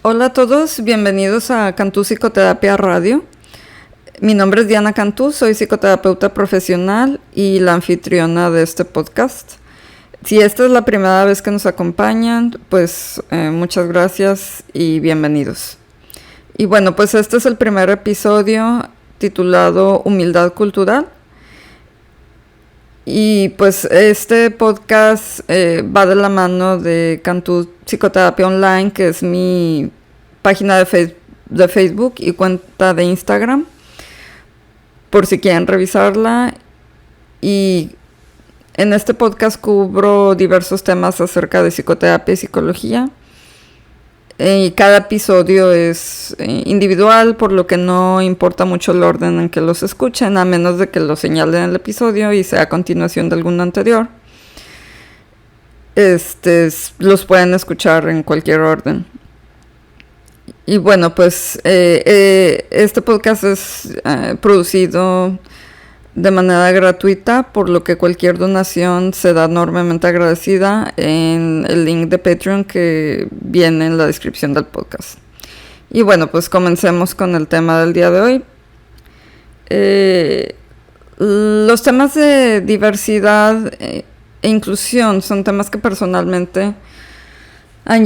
Hola a todos, bienvenidos a Cantú Psicoterapia Radio. Mi nombre es Diana Cantú, soy psicoterapeuta profesional y la anfitriona de este podcast. Si esta es la primera vez que nos acompañan, pues muchas gracias y bienvenidos. Y bueno, pues este es el primer episodio titulado Humildad Cultural. Y pues este podcast va de la mano de Cantú Psicoterapia Online, que es mi página de Facebook y cuenta de Instagram, por si quieren revisarla. Y en este podcast cubro diversos temas acerca de psicoterapia y psicología. Y cada episodio es individual, por lo que no importa mucho el orden en que los escuchen, a menos de que lo señalen en el episodio y sea a continuación de alguno anterior. Los pueden escuchar en cualquier orden. Y bueno, pues este podcast es producido de manera gratuita, por lo que cualquier donación será enormemente agradecida en el link de Patreon que viene en la descripción del podcast. Y bueno, pues comencemos con el tema del día de hoy. Los temas de diversidad e inclusión son temas que personalmente han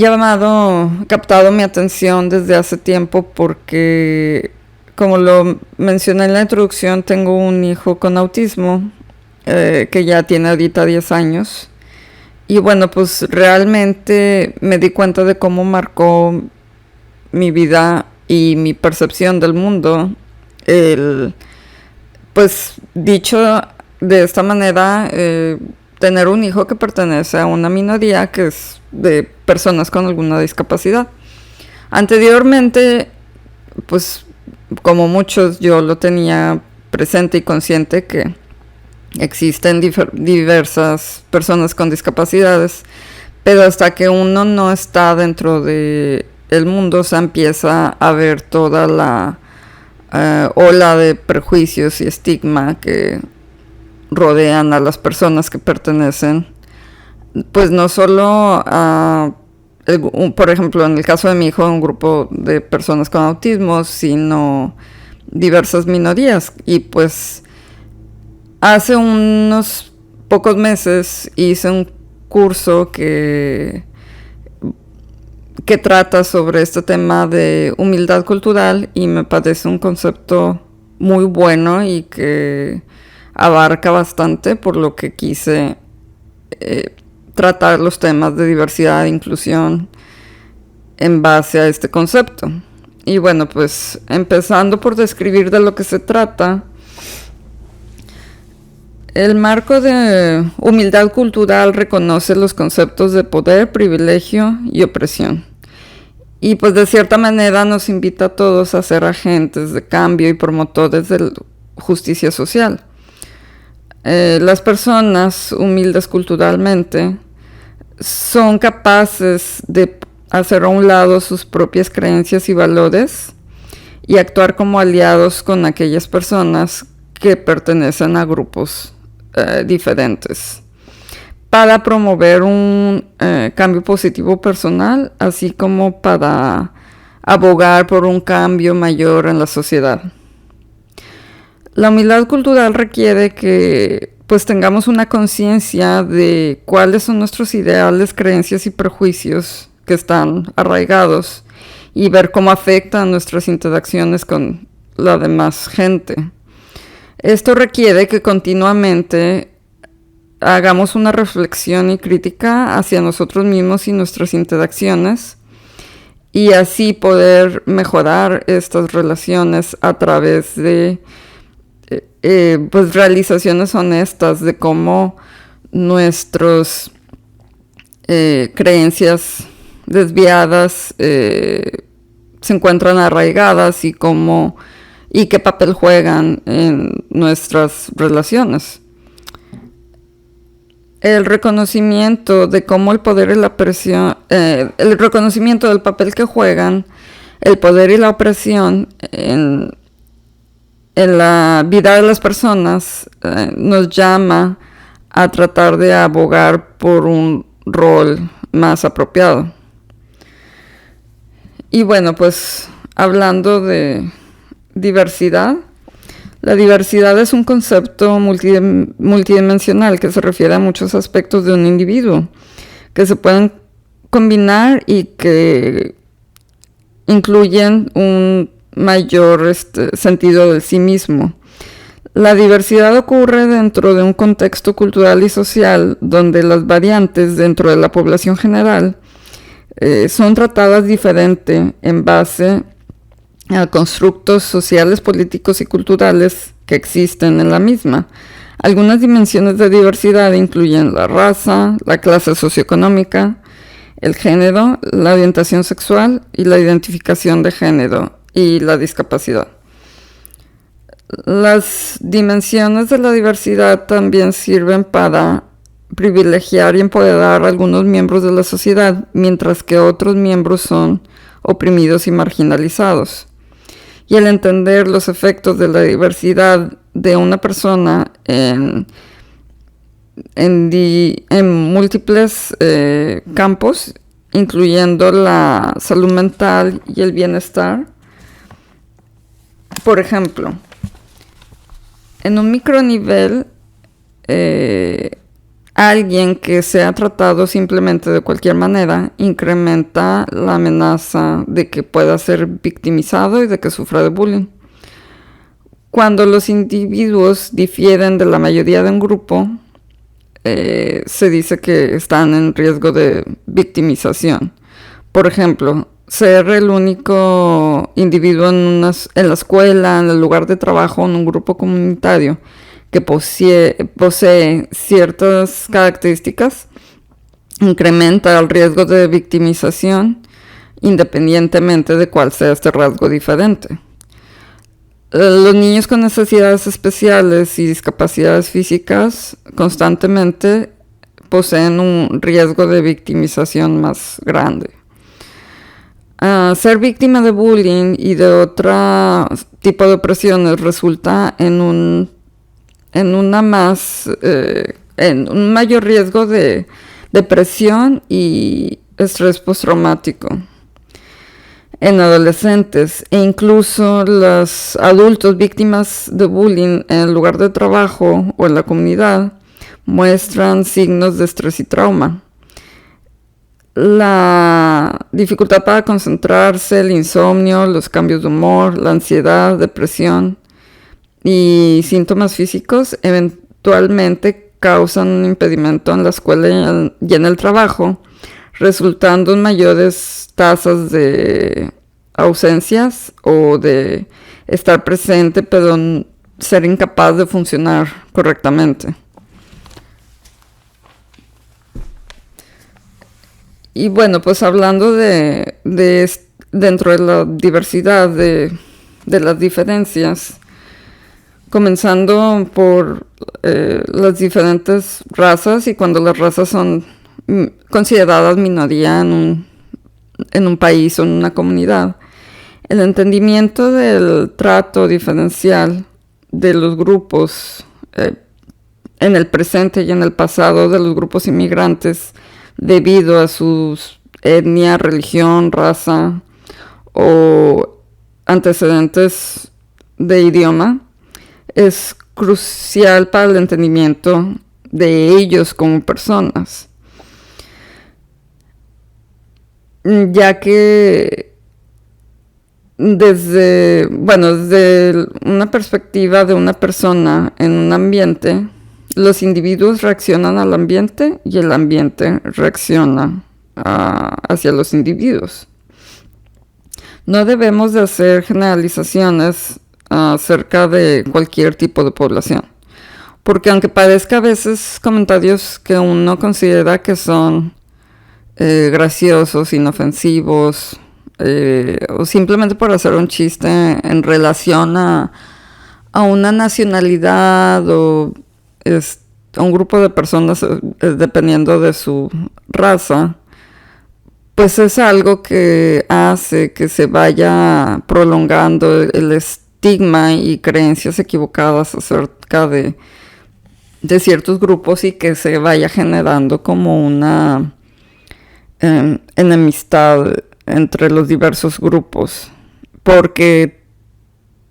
captado mi atención desde hace tiempo porque, como lo mencioné en la introducción, tengo un hijo con autismo que ya tiene ahorita 10 años. Y bueno, pues realmente me di cuenta de cómo marcó mi vida y mi percepción del mundo. Pues dicho de esta manera, tener un hijo que pertenece a una minoría que es de personas con alguna discapacidad. Anteriormente, pues como muchos, yo lo tenía presente y consciente que existen diversas personas con discapacidades, pero hasta que uno no está dentro de el mundo se empieza a ver toda la ola de prejuicios y estigma que rodean a las personas que pertenecen, pues no solo a por ejemplo, en el caso de mi hijo, un grupo de personas con autismo, sino diversas minorías. Y pues hace unos pocos meses hice un curso que trata sobre este tema de humildad cultural y me parece un concepto muy bueno y que abarca bastante, por lo que quise tratar los temas de diversidad e inclusión en base a este concepto. Y bueno, pues empezando por describir de lo que se trata, el marco de humildad cultural reconoce los conceptos de poder, privilegio y opresión. Y pues de cierta manera nos invita a todos a ser agentes de cambio y promotores de justicia social. Las personas humildes culturalmente son capaces de hacer a un lado sus propias creencias y valores y actuar como aliados con aquellas personas que pertenecen a grupos diferentes para promover un cambio positivo personal, así como para abogar por un cambio mayor en la sociedad. La humildad cultural requiere que pues tengamos una conciencia de cuáles son nuestros ideales, creencias y prejuicios que están arraigados y ver cómo afectan nuestras interacciones con la demás gente. Esto requiere que continuamente hagamos una reflexión y crítica hacia nosotros mismos y nuestras interacciones, y así poder mejorar estas relaciones a través de pues realizaciones honestas de cómo nuestras creencias desviadas se encuentran arraigadas y qué papel juegan en nuestras relaciones. El reconocimiento de cómo el poder y la opresión, el reconocimiento del papel que juegan el poder y la opresión en la vida de las personas nos llama a tratar de abogar por un rol más apropiado. Y bueno, pues hablando de diversidad, la diversidad es un concepto multidimensional que se refiere a muchos aspectos de un individuo que se pueden combinar y que incluyen un mayor sentido de sí mismo. La diversidad ocurre dentro de un contexto cultural y social donde las variantes dentro de la población general son tratadas diferente en base a constructos sociales, políticos y culturales que existen en la misma. Algunas dimensiones de diversidad incluyen la raza, la clase socioeconómica, el género, la orientación sexual y la identificación de género y la discapacidad. Las dimensiones de la diversidad también sirven para privilegiar y empoderar a algunos miembros de la sociedad, mientras que otros miembros son oprimidos y marginalizados. Y el entender los efectos de la diversidad de una persona en múltiples campos, incluyendo la salud mental y el bienestar. Por ejemplo, en un micronivel, alguien que sea tratado simplemente de cualquier manera incrementa la amenaza de que pueda ser victimizado y de que sufra de bullying. Cuando los individuos difieren de la mayoría de un grupo, se dice que están en riesgo de victimización. Por ejemplo, ser el único individuo en la escuela, en el lugar de trabajo, en un grupo comunitario que posee ciertas características, incrementa el riesgo de victimización independientemente de cuál sea este rasgo diferente. Los niños con necesidades especiales y discapacidades físicas constantemente poseen un riesgo de victimización más grande. Ser víctima de bullying y de otro tipo de opresiones resulta en un mayor riesgo de depresión y estrés postraumático en adolescentes, e incluso los adultos víctimas de bullying en el lugar de trabajo o en la comunidad muestran signos de estrés y trauma. La dificultad para concentrarse, el insomnio, los cambios de humor, la ansiedad, depresión y síntomas físicos eventualmente causan un impedimento en la escuela y en el trabajo, resultando en mayores tasas de ausencias o de estar presente pero ser incapaz de funcionar correctamente. Y bueno, pues hablando dentro de la diversidad de las diferencias, comenzando por las diferentes razas, y cuando las razas son consideradas minoría en un país o en una comunidad, el entendimiento del trato diferencial de los grupos en el presente y en el pasado de los grupos inmigrantes debido a su etnia, religión, raza o antecedentes de idioma es crucial para el entendimiento de ellos como personas, ya que desde una perspectiva de una persona en un ambiente, los individuos reaccionan al ambiente y el ambiente reacciona hacia los individuos. No debemos de hacer generalizaciones acerca de cualquier tipo de población, porque aunque parezca a veces comentarios que uno considera que son graciosos, inofensivos, o simplemente por hacer un chiste en relación a una nacionalidad o a un grupo de personas dependiendo de su raza, pues es algo que hace que se vaya prolongando el estigma y creencias equivocadas acerca de ciertos grupos y que se vaya generando como una enemistad entre los diversos grupos, porque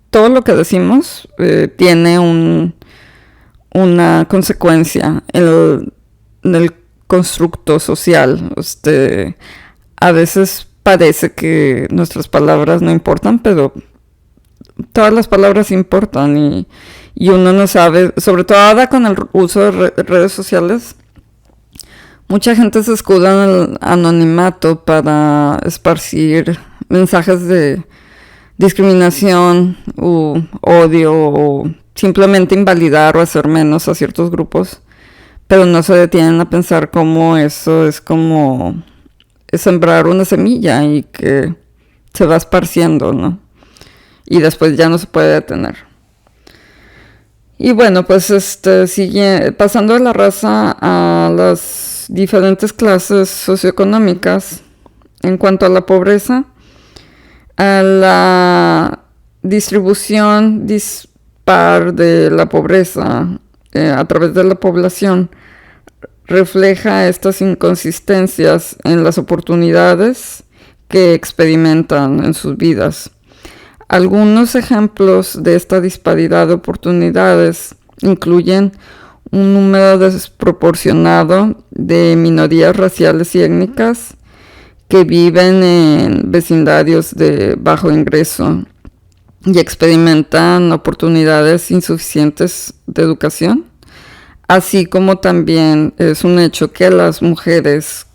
todo lo que decimos tiene una consecuencia en el constructo social. A veces parece que nuestras palabras no importan, pero todas las palabras importan y uno no sabe, sobre todo ahora con el uso de redes sociales. Mucha gente se escuda en el anonimato para esparcir mensajes de discriminación u odio o simplemente invalidar o hacer menos a ciertos grupos, pero no se detienen a pensar cómo eso es como sembrar una semilla y que se va esparciendo, ¿no? Y después ya no se puede detener. Y bueno, pues sigue pasando de la raza a las diferentes clases socioeconómicas. En cuanto a la pobreza, a la distribución dispar de la pobreza a través de la población refleja estas inconsistencias en las oportunidades que experimentan en sus vidas. Algunos ejemplos de esta disparidad de oportunidades incluyen un número desproporcionado de minorías raciales y étnicas que viven en vecindarios de bajo ingreso y experimentan oportunidades insuficientes de educación, así como también es un hecho que las mujeres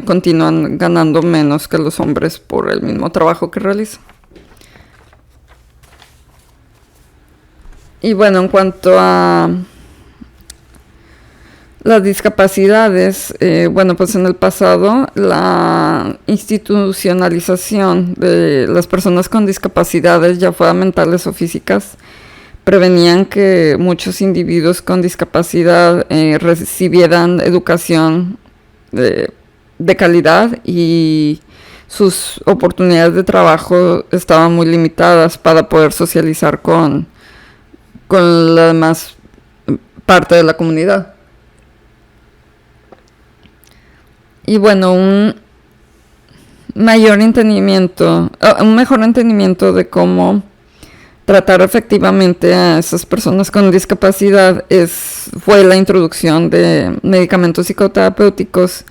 continúan ganando menos que los hombres por el mismo trabajo que realizan. Y bueno, en cuanto a las discapacidades, pues en el pasado la institucionalización de las personas con discapacidades, ya fueran mentales o físicas, prevenían que muchos individuos con discapacidad recibieran educación de calidad y sus oportunidades de trabajo estaban muy limitadas para poder socializar con la demás parte de la comunidad. Y bueno, un mejor entendimiento de cómo tratar efectivamente a esas personas con discapacidad fue la introducción de medicamentos psicoterapéuticos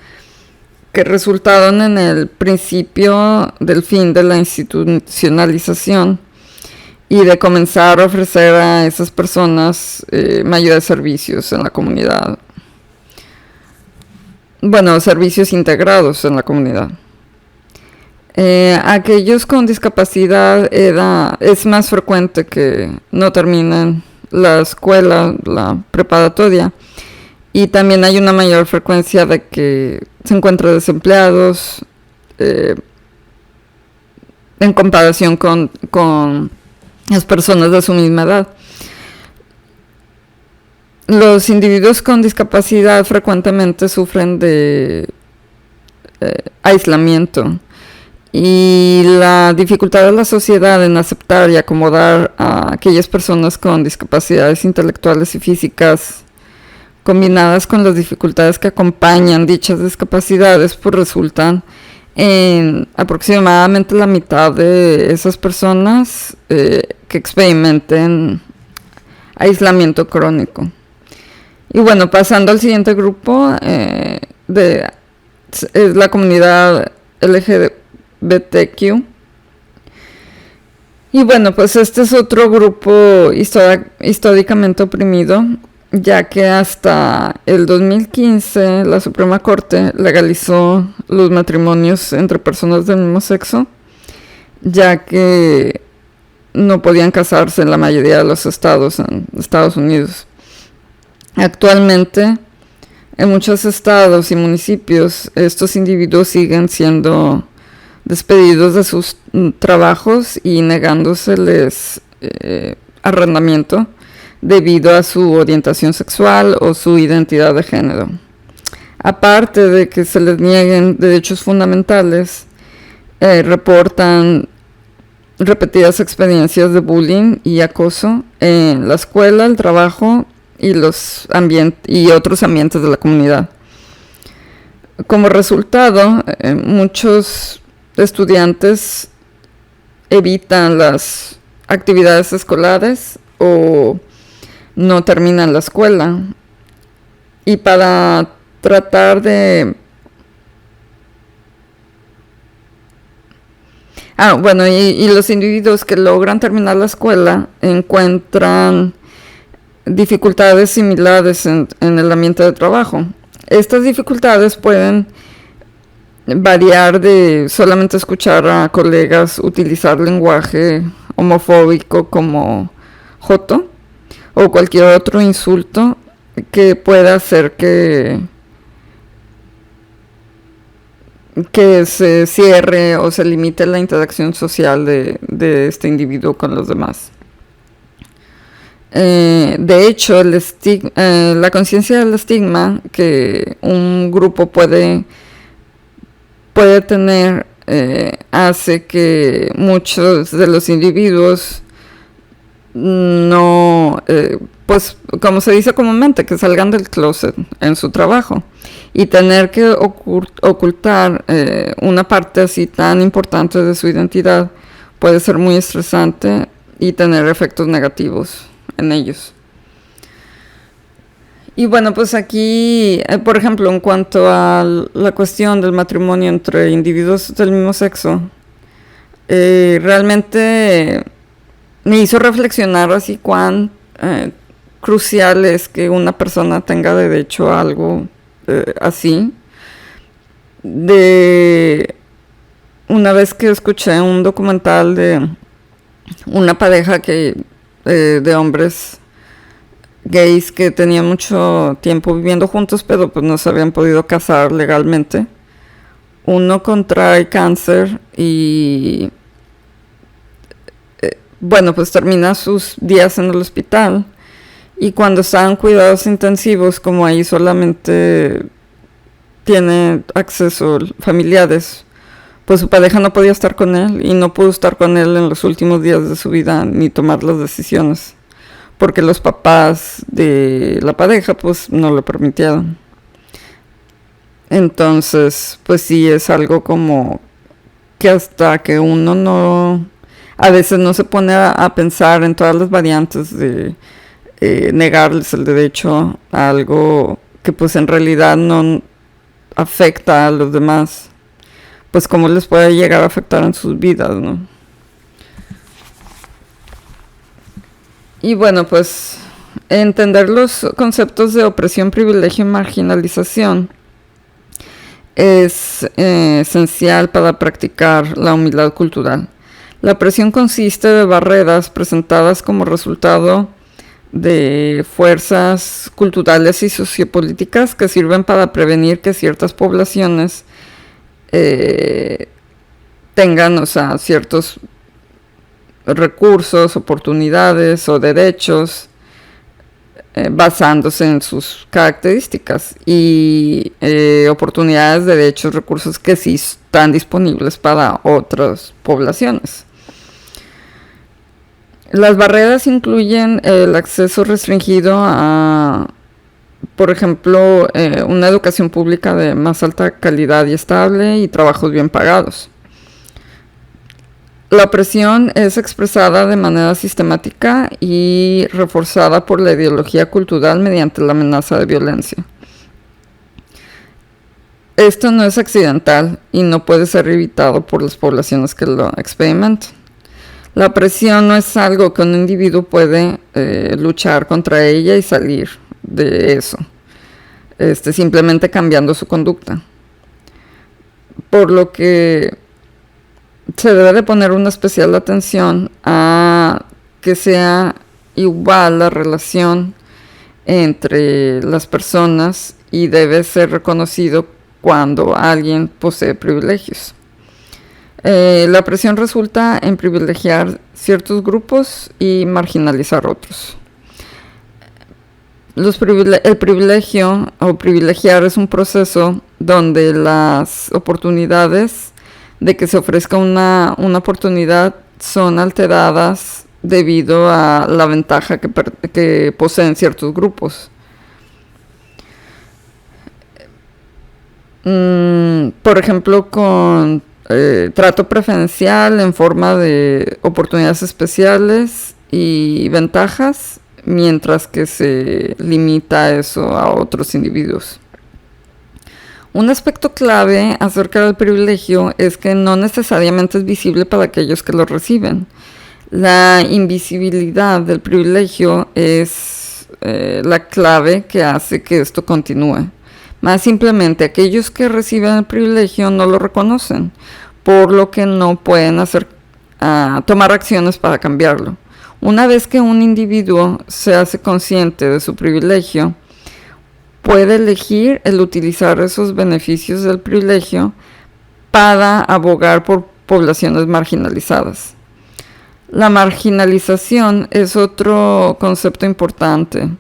que resultaron en el principio del fin de la institucionalización y de comenzar a ofrecer a esas personas mayores servicios en la comunidad. Bueno, servicios integrados en la comunidad. Aquellos con discapacidad es más frecuente que no terminen la escuela, la preparatoria, y también hay una mayor frecuencia de que se encuentran desempleados en comparación con las personas de su misma edad. Los individuos con discapacidad frecuentemente sufren de aislamiento y la dificultad de la sociedad en aceptar y acomodar a aquellas personas con discapacidades intelectuales y físicas, combinadas con las dificultades que acompañan dichas discapacidades, pues resultan en aproximadamente la mitad de esas personas que experimenten aislamiento crónico. Y bueno, pasando al siguiente grupo, es la comunidad LGBTQ. Y bueno, pues este es otro grupo históricamente oprimido, ya que hasta el 2015 la Suprema Corte legalizó los matrimonios entre personas del mismo sexo, ya que no podían casarse en la mayoría de los estados en Estados Unidos. Actualmente, en muchos estados y municipios, estos individuos siguen siendo despedidos de sus trabajos y negándoseles arrendamiento debido a su orientación sexual o su identidad de género. Aparte de que se les nieguen derechos fundamentales, reportan repetidas experiencias de bullying y acoso en la escuela, el trabajo y otros ambientes de la comunidad. Como resultado, muchos estudiantes evitan las actividades escolares o no terminan la escuela. Y para tratar de... y los individuos que logran terminar la escuela encuentran dificultades similares en el ambiente de trabajo. Estas dificultades pueden variar de solamente escuchar a colegas utilizar lenguaje homofóbico como joto o cualquier otro insulto que pueda hacer que se cierre o se limite la interacción social de este individuo con los demás. De hecho, la conciencia del estigma que un grupo puede tener hace que muchos de los individuos no, pues como se dice comúnmente, que salgan del closet en su trabajo, y tener que ocultar una parte así tan importante de su identidad puede ser muy estresante y tener efectos negativos en ellos. Y bueno, pues aquí, por ejemplo, en cuanto a la cuestión del matrimonio entre individuos del mismo sexo, realmente me hizo reflexionar así cuán crucial es que una persona tenga derecho a algo así. De una vez que escuché un documental de una pareja de hombres gays que tenían mucho tiempo viviendo juntos, pero pues no se habían podido casar legalmente. Uno contrae cáncer y pues termina sus días en el hospital, y cuando está en cuidados intensivos, como ahí solamente tiene acceso familiares, pues su pareja no podía estar con él y no pudo estar con él en los últimos días de su vida ni tomar las decisiones, porque los papás de la pareja pues no lo permitieron. Entonces, pues sí, es algo como que hasta que uno a veces no se pone a pensar en todas las variantes de negarles el derecho a algo que pues en realidad no afecta a los demás, pues cómo les puede llegar a afectar en sus vidas, ¿no? Y bueno, pues entender los conceptos de opresión, privilegio y marginalización es esencial para practicar la humildad cultural. La opresión consiste de barreras presentadas como resultado de fuerzas culturales y sociopolíticas que sirven para prevenir que ciertas poblaciones tengan, ciertos recursos, oportunidades o derechos basándose en sus características, y oportunidades, derechos, recursos que sí están disponibles para otras poblaciones. Las barreras incluyen el acceso restringido a, por ejemplo, una educación pública de más alta calidad y estable y trabajos bien pagados. La opresión es expresada de manera sistemática y reforzada por la ideología cultural mediante la amenaza de violencia. Esto no es accidental y no puede ser evitado por las poblaciones que lo experimentan. La opresión no es algo que un individuo puede luchar contra ella y salir de eso, simplemente cambiando su conducta. Por lo que se debe de poner una especial atención a que sea igual la relación entre las personas, y debe ser reconocido cuando alguien posee privilegios. La opresión resulta en privilegiar ciertos grupos y marginalizar otros. El privilegio o privilegiar es un proceso donde las oportunidades de que se ofrezca una oportunidad son alteradas debido a la ventaja que poseen ciertos grupos. Por ejemplo, con trato preferencial en forma de oportunidades especiales y ventajas, mientras que se limita eso a otros individuos. Un aspecto clave acerca del privilegio es que no necesariamente es visible para aquellos que lo reciben. La invisibilidad del privilegio es la clave que hace que esto continúe. Más simplemente, aquellos que reciben el privilegio no lo reconocen, por lo que no pueden tomar acciones para cambiarlo. Una vez que un individuo se hace consciente de su privilegio, puede elegir el utilizar esos beneficios del privilegio para abogar por poblaciones marginalizadas. La marginalización es otro concepto importante.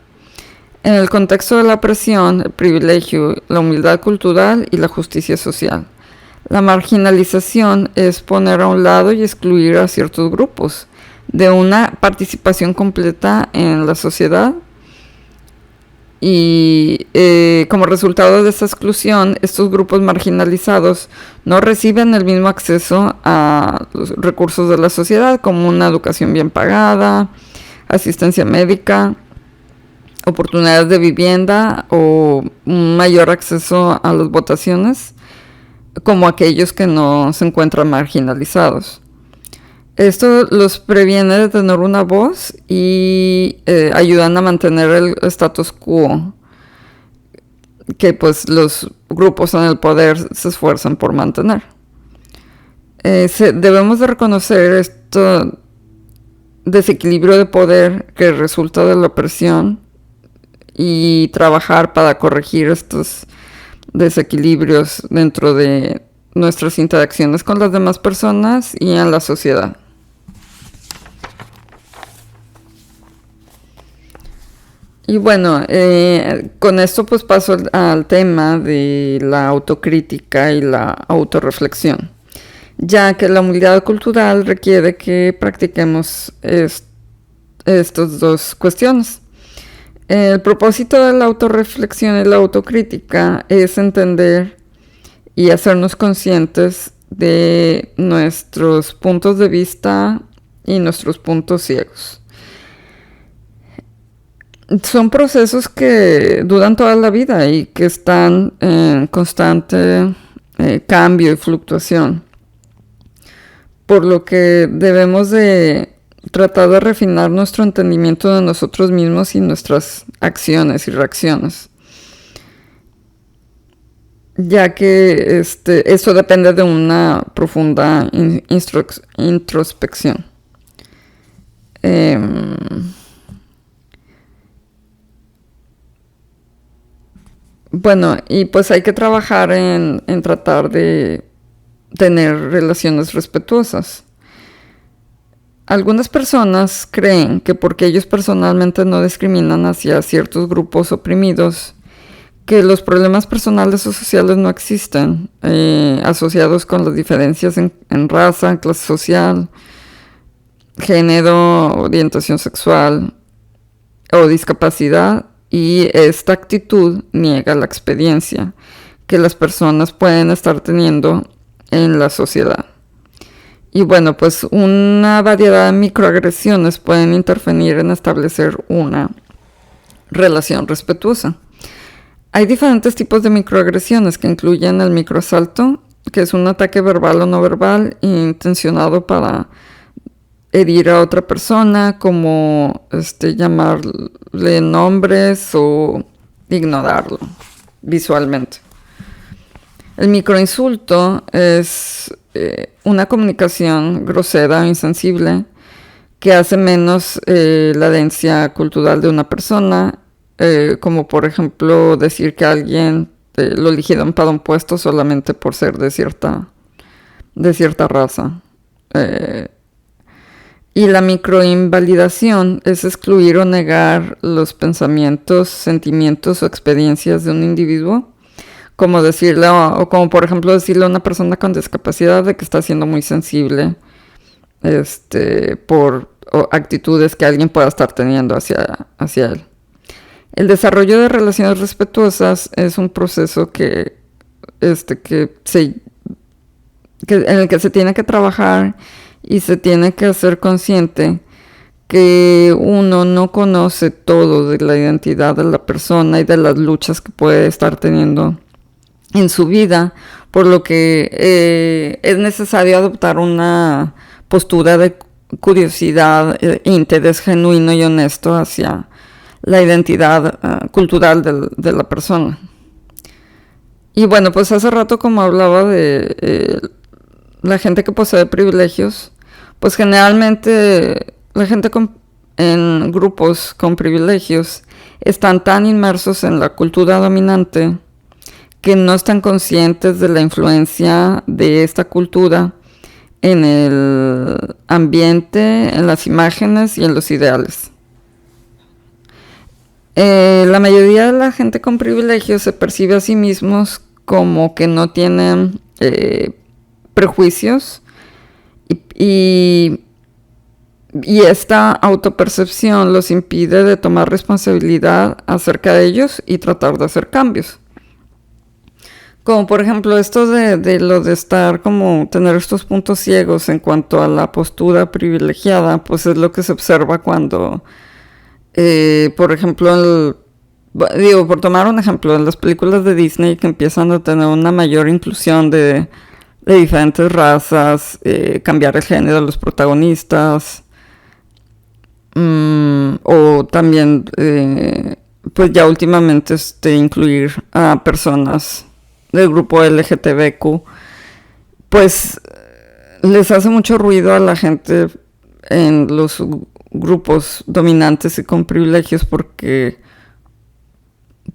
En el contexto de la opresión, el privilegio, la humildad cultural y la justicia social. La marginalización es poner a un lado y excluir a ciertos grupos de una participación completa en la sociedad. Y como resultado de esta exclusión, estos grupos marginalizados no reciben el mismo acceso a los recursos de la sociedad, como una educación bien pagada, asistencia médica, oportunidades de vivienda o un mayor acceso a las votaciones, como aquellos que no se encuentran marginalizados. Esto los previene de tener una voz y ayudan a mantener el status quo que pues los grupos en el poder se esfuerzan por mantener. Debemos de reconocer este desequilibrio de poder que resulta de la opresión y trabajar para corregir estos desequilibrios dentro de nuestras interacciones con las demás personas y en la sociedad. Y bueno, con esto pues paso al tema de la autocrítica y la autorreflexión, ya que la humildad cultural requiere que practiquemos estas dos cuestiones. El propósito de la autorreflexión y la autocrítica es entender y hacernos conscientes de nuestros puntos de vista y nuestros puntos ciegos. Son procesos que duran toda la vida y que están en constante cambio y fluctuación, por lo que debemos de tratar de refinar nuestro entendimiento de nosotros mismos y nuestras acciones y reacciones, ya que esto depende de una profunda introspección. Bueno, y pues hay que trabajar en tratar de tener relaciones respetuosas. Algunas personas creen que porque ellos personalmente no discriminan hacia ciertos grupos oprimidos, que los problemas personales o sociales no existen, asociados con las diferencias en raza, clase social, género, orientación sexual o discapacidad, y esta actitud niega la experiencia que las personas pueden estar teniendo en la sociedad. Y bueno, pues una variedad de microagresiones pueden intervenir en establecer una relación respetuosa. Hay diferentes tipos de microagresiones que incluyen el microasalto, que es un ataque verbal o no verbal intencionado para herir a otra persona, como llamarle nombres o ignorarlo visualmente. El microinsulto es una comunicación grosera o insensible que hace menos la herencia cultural de una persona, como por ejemplo decir que alguien lo eligieron para un puesto solamente por ser de cierta raza. Y la microinvalidación es excluir o negar los pensamientos, sentimientos o experiencias de un individuo, como decirle, o como por ejemplo decirle a una persona con discapacidad de que está siendo muy sensible por actitudes que alguien pueda estar teniendo hacia él. El desarrollo de relaciones respetuosas es un proceso que se en el que se tiene que trabajar y se tiene que hacer consciente que uno no conoce todo de la identidad de la persona y de las luchas que puede estar teniendo en su vida, por lo que es necesario adoptar una postura de curiosidad, interés genuino y honesto hacia la identidad cultural de la persona. Y bueno, pues hace rato, como hablaba de la gente que posee privilegios, pues generalmente la gente en grupos con privilegios están tan inmersos en la cultura dominante que no están conscientes de la influencia de esta cultura en el ambiente, en las imágenes y en los ideales. La mayoría de la gente con privilegios se percibe a sí mismos como que no tienen prejuicios y esta autopercepción los impide de tomar responsabilidad acerca de ellos y tratar de hacer cambios. Como por ejemplo esto de lo de estar como tener estos puntos ciegos en cuanto a la postura privilegiada, pues es lo que se observa cuando, por ejemplo, por tomar un ejemplo, en las películas de Disney que empiezan a tener una mayor inclusión de diferentes razas, cambiar el género de los protagonistas, o también, pues ya últimamente incluir a personas del grupo LGTBQ, pues les hace mucho ruido a la gente en los grupos dominantes y con privilegios porque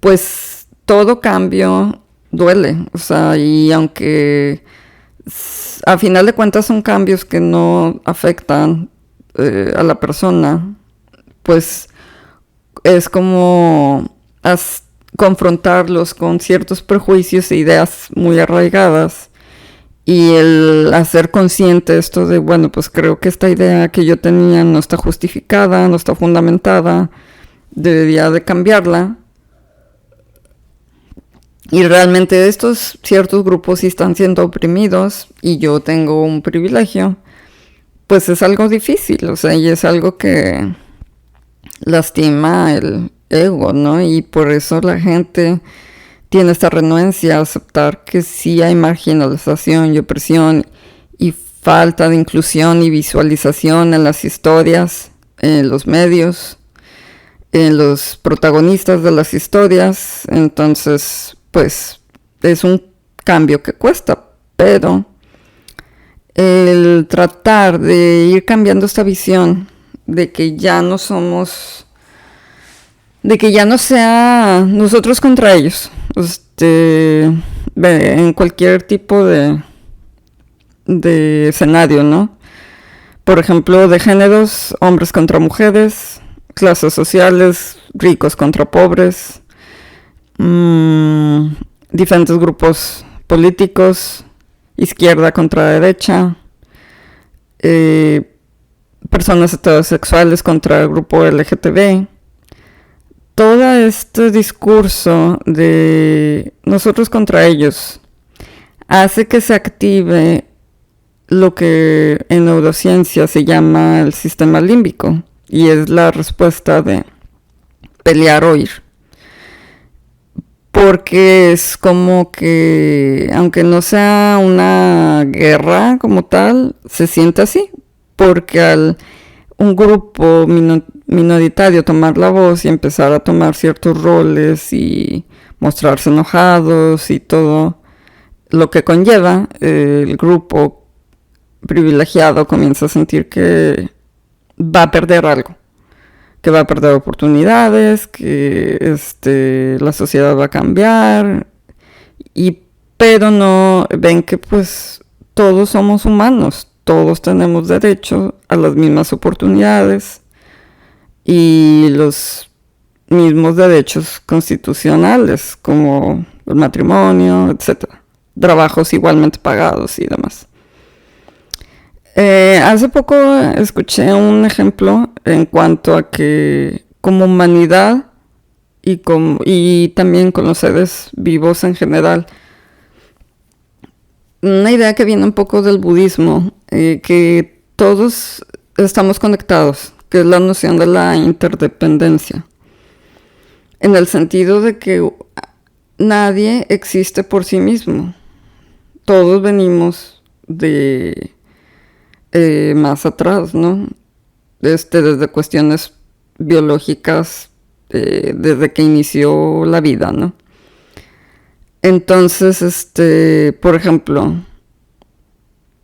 pues todo cambio duele, o sea, y aunque a final de cuentas son cambios que no afectan a la persona, pues es como confrontarlos con ciertos prejuicios e ideas muy arraigadas y el hacer consciente esto de, bueno, pues creo que esta idea que yo tenía no está justificada, no está fundamentada, debería de cambiarla. Y realmente estos ciertos grupos sí están siendo oprimidos y yo tengo un privilegio, pues es algo difícil, o sea, y es algo que lastima el ego, ¿no? Y por eso la gente tiene esta renuencia a aceptar que sí hay marginalización y opresión y falta de inclusión y visualización en las historias, en los medios, en los protagonistas de las historias. Entonces, pues es un cambio que cuesta, pero el tratar de ir cambiando esta visión de que ya no somos, de que ya no sea nosotros contra ellos, en cualquier tipo de escenario, ¿no? Por ejemplo, de géneros, hombres contra mujeres, clases sociales, ricos contra pobres, diferentes grupos políticos, izquierda contra derecha, personas heterosexuales contra el grupo LGTB. Todo este discurso de nosotros contra ellos hace que se active lo que en neurociencia se llama el sistema límbico y es la respuesta de pelear o huir. Porque es como que, aunque no sea una guerra como tal, se siente así. Porque al un grupo minoritario tomar la voz y empezar a tomar ciertos roles y mostrarse enojados y todo lo que conlleva, el grupo privilegiado comienza a sentir que va a perder algo, que va a perder oportunidades, que la sociedad va a cambiar, pero no ven que pues todos somos humanos, todos tenemos derecho a las mismas oportunidades y los mismos derechos constitucionales como el matrimonio, etcétera, trabajos igualmente pagados y demás. Hace poco escuché un ejemplo en cuanto a que como humanidad y también con los seres vivos en general, una idea que viene un poco del budismo, que todos estamos conectados, que es la noción de la interdependencia, en el sentido de que nadie existe por sí mismo. Todos venimos de más atrás, ¿no? Desde cuestiones biológicas, desde que inició la vida, ¿no? Entonces, por ejemplo,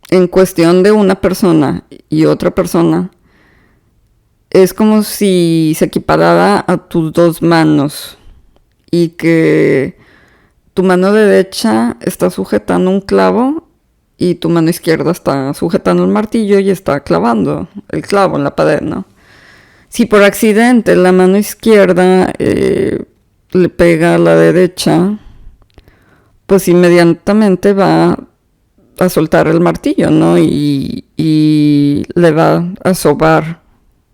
en cuestión de una persona y otra persona, es como si se equiparara a tus dos manos y que tu mano derecha está sujetando un clavo y tu mano izquierda está sujetando el martillo y está clavando el clavo en la pared, ¿no? Si por accidente la mano izquierda le pega a la derecha, pues inmediatamente va a soltar el martillo, ¿no? Y le va a sobar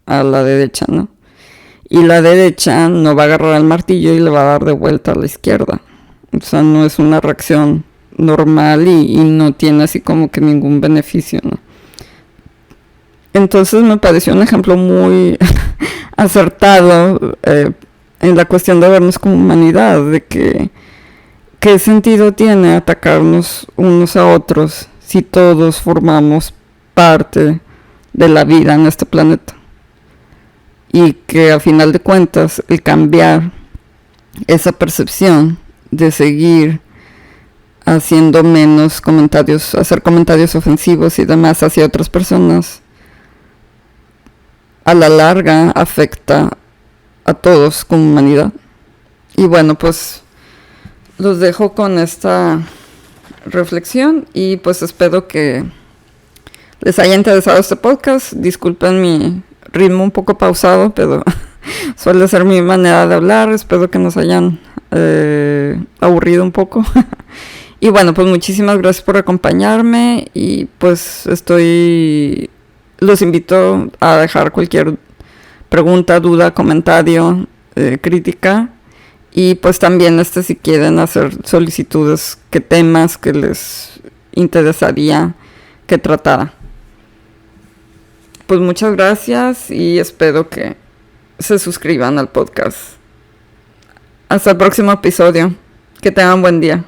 a la derecha, ¿no? Y la derecha no va a agarrar el martillo y le va a dar de vuelta a la izquierda. O sea, no es una reacción normal y no tiene así como que ningún beneficio, ¿no? Entonces me pareció un ejemplo muy acertado en la cuestión de vernos como humanidad, de que ¿qué sentido tiene atacarnos unos a otros si todos formamos parte de la vida en este planeta? Y que a final de cuentas el cambiar esa percepción de seguir haciendo menos comentarios, hacer comentarios ofensivos y demás hacia otras personas, a la larga afecta a todos como humanidad. Y bueno, pues los dejo con esta reflexión y pues espero que les haya interesado este podcast. Disculpen mi ritmo un poco pausado, pero suele ser mi manera de hablar. Espero que nos hayan aburrido un poco. Y bueno, pues muchísimas gracias por acompañarme y pues los invito a dejar cualquier pregunta, duda, comentario, crítica. Y pues también si quieren hacer solicitudes, qué temas que les interesaría que tratara. Pues muchas gracias y espero que se suscriban al podcast. Hasta el próximo episodio. Que tengan buen día.